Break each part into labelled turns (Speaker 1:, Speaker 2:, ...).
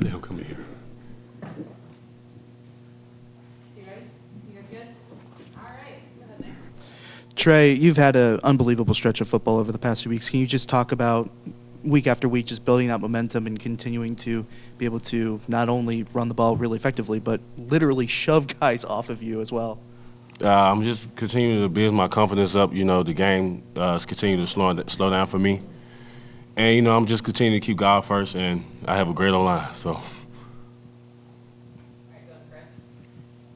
Speaker 1: let him come in here.
Speaker 2: You ready? You guys good? All right. Go ahead there.
Speaker 3: Trey, you've had an unbelievable stretch of football over the past few weeks. Can you just talk about week after week just building that momentum and continuing to be able to not only run the ball really effectively, but literally shove guys off of you as well?
Speaker 1: I'm just continuing to build my confidence up. You know, the game is continuing to slow down for me. And, you know, I'm just continuing to keep God first, and I have a great O-line, so.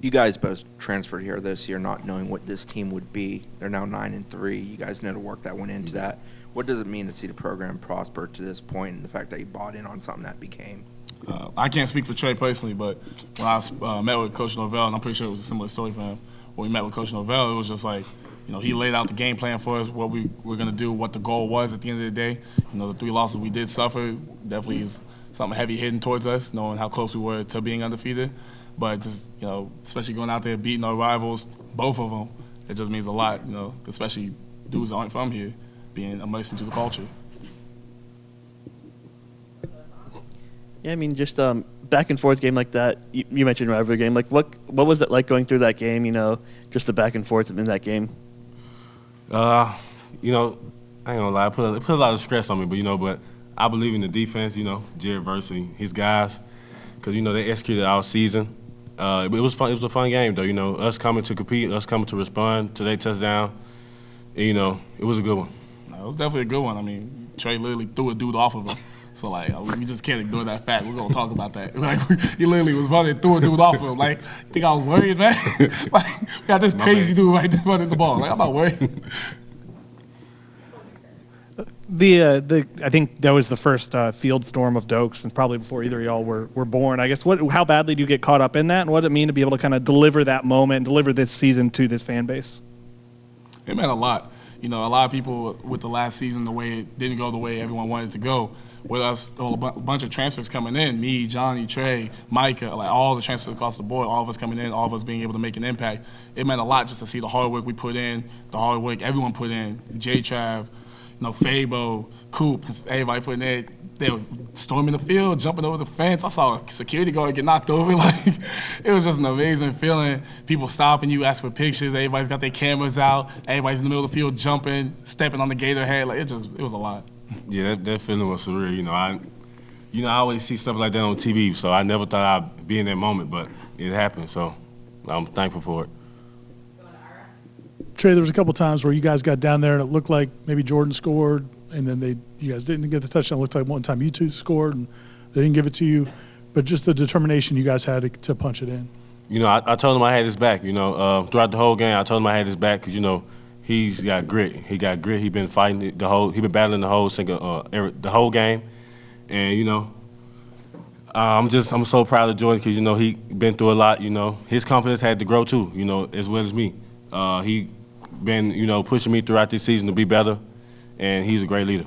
Speaker 4: You guys both transferred here this year not knowing what this team would be. They're now 9-3. You guys know the work that went into that. What does it mean to see the program prosper to this point and the fact that you bought in on something that became?
Speaker 5: I can't speak for Trey personally, but when I met with Coach Norvell, and I'm pretty sure it was a similar story for him, when we met with Coach Norvell, it was just like, you know, he laid out the game plan for us, what we were going to do, what the goal was at the end of the day. You know, the 3 losses we did suffer definitely is something heavy hitting towards us, knowing how close we were to being undefeated. But just, you know, especially going out there beating our rivals, both of them, it just means a lot, you know, especially dudes that aren't from here, being immersed into the culture.
Speaker 6: Yeah, I mean, just back and forth game like that. You mentioned rivalry game. Like, what was it like going through that game? You know, just the back and forth in that game.
Speaker 1: You know, I ain't gonna lie, it put a lot of stress on me, but I believe in the defense. You know, Jared Versity, his guys, because you know they executed our season. It was fun. It was a fun game, though. You know, us coming to compete, us coming to respond to their touchdown. And, you know, it was a good one.
Speaker 5: It was definitely a good one. I mean, Trey literally threw a dude off of him. So, like, we just can't ignore that fact. We're going to talk about that. Like, he literally was running, threw a dude off of him. Like, you think I was worried, man? Like, we got this crazy dude right there running the ball. Like, I'm not worried.
Speaker 7: I think that was the first field storm of Dokes, and probably before either of y'all were born. I guess how badly do you get caught up in that, and what does it mean to be able to kind of deliver that moment and deliver this season to this fan base?
Speaker 5: It meant a lot. You know, a lot of people with the last season, the way it didn't go the way everyone wanted it to go. With us, a bunch of transfers coming in, me, Johnny, Trey, Micah, like all the transfers across the board, all of us coming in, all of us being able to make an impact. It meant a lot just to see the hard work we put in, the hard work everyone put in, J-Trav, you know, Fabo, Coop, everybody putting in. They were storming the field, jumping over the fence. I saw a security guard get knocked over. Like, it was just an amazing feeling. People stopping you, asking for pictures. Everybody's got their cameras out. Everybody's in the middle of the field jumping, stepping on the Gator head. Like, it was a lot.
Speaker 1: Yeah, that feeling was surreal. You know, I always see stuff like that on TV, so I never thought I'd be in that moment, but it happened. So I'm thankful for it.
Speaker 8: Trey, there was a couple times where you guys got down there and it looked like maybe Jordan scored, and then you guys didn't get the touchdown. It looked like one time you two scored and they didn't give it to you, but just the determination you guys had to punch it in.
Speaker 1: You know, I told him I had his back. You know, throughout the whole game, I told him I had his back because, you know, he's got grit. He got grit. He's been fighting he been battling the whole game, and you know, I'm so proud of Jordan because, you know, he been through a lot. You know, his confidence had to grow too. You know, as well as me. He been, you know, pushing me throughout this season to be better, and he's a great leader.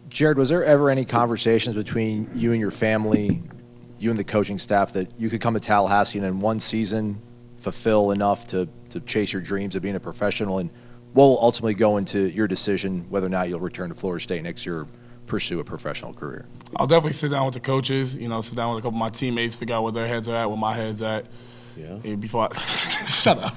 Speaker 9: Jared, was there ever any conversations between you and your family, you and the coaching staff, that you could come to Tallahassee and in one season fulfill enough to chase your dreams of being a professional, and what will ultimately go into your decision whether or not you'll return to Florida State next year or pursue a professional career?
Speaker 5: I'll definitely sit down with the coaches, you know, sit down with a couple of my teammates, figure out where their heads are at, where my head's at. Yeah. Before I shut up.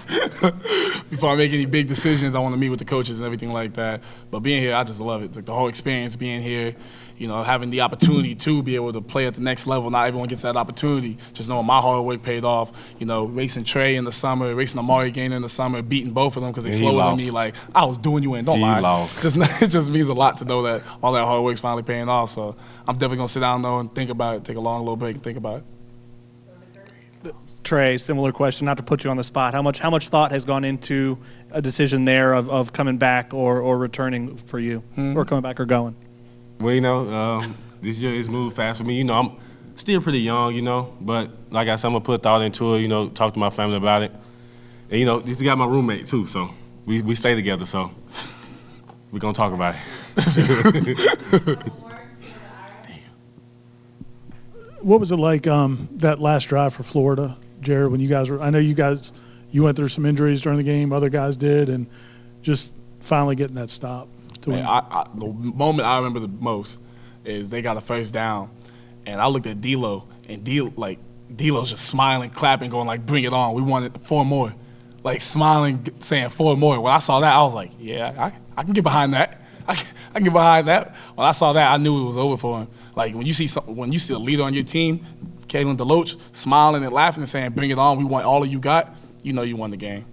Speaker 5: Before I make any big decisions, I want to meet with the coaches and everything like that. But being here, I just love it. Like, the whole experience being here, you know, having the opportunity to be able to play at the next level. Not everyone gets that opportunity. Just knowing my hard work paid off. You know, racing Trey in the summer, racing Amari Gainer in the summer, beating both of them because they slower than me. Like, I was doing you in. Don't lie.
Speaker 1: Lost.
Speaker 5: It just means a lot to know that all that hard work's finally paying off. So I'm definitely gonna sit down though and think about it. Take a long little break and think about it.
Speaker 7: Trey, similar question, not to put you on the spot. How much thought has gone into a decision there of coming back or returning for you, or coming back or going?
Speaker 1: Well, you know, this year it's moved fast for me. You know, I'm still pretty young, you know, but like I said, I'm gonna put thought into it. You know, talk to my family about it. And you know, this got my roommate too, so we stay together. So we're gonna talk about it.
Speaker 8: What was it like that last drive for Florida, Jared, when you guys were – I know you went through some injuries during the game, other guys did, and just finally getting that stop.
Speaker 5: The moment I remember the most is they got a first down, And I looked at D-Lo, and D-Lo's just smiling, clapping, going like, bring it on. We wanted 4 more. Like smiling, saying 4 more. When I saw that, I was like, yeah, I can get behind that. I can get behind that. When I saw that, I knew it was over for him. Like when you see a leader on your team, Kalen DeLoach, smiling and laughing and saying, bring it on, we want all of you got, you know you won the game.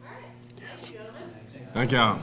Speaker 2: All right. Thank you, gentlemen.
Speaker 1: Thank y'all.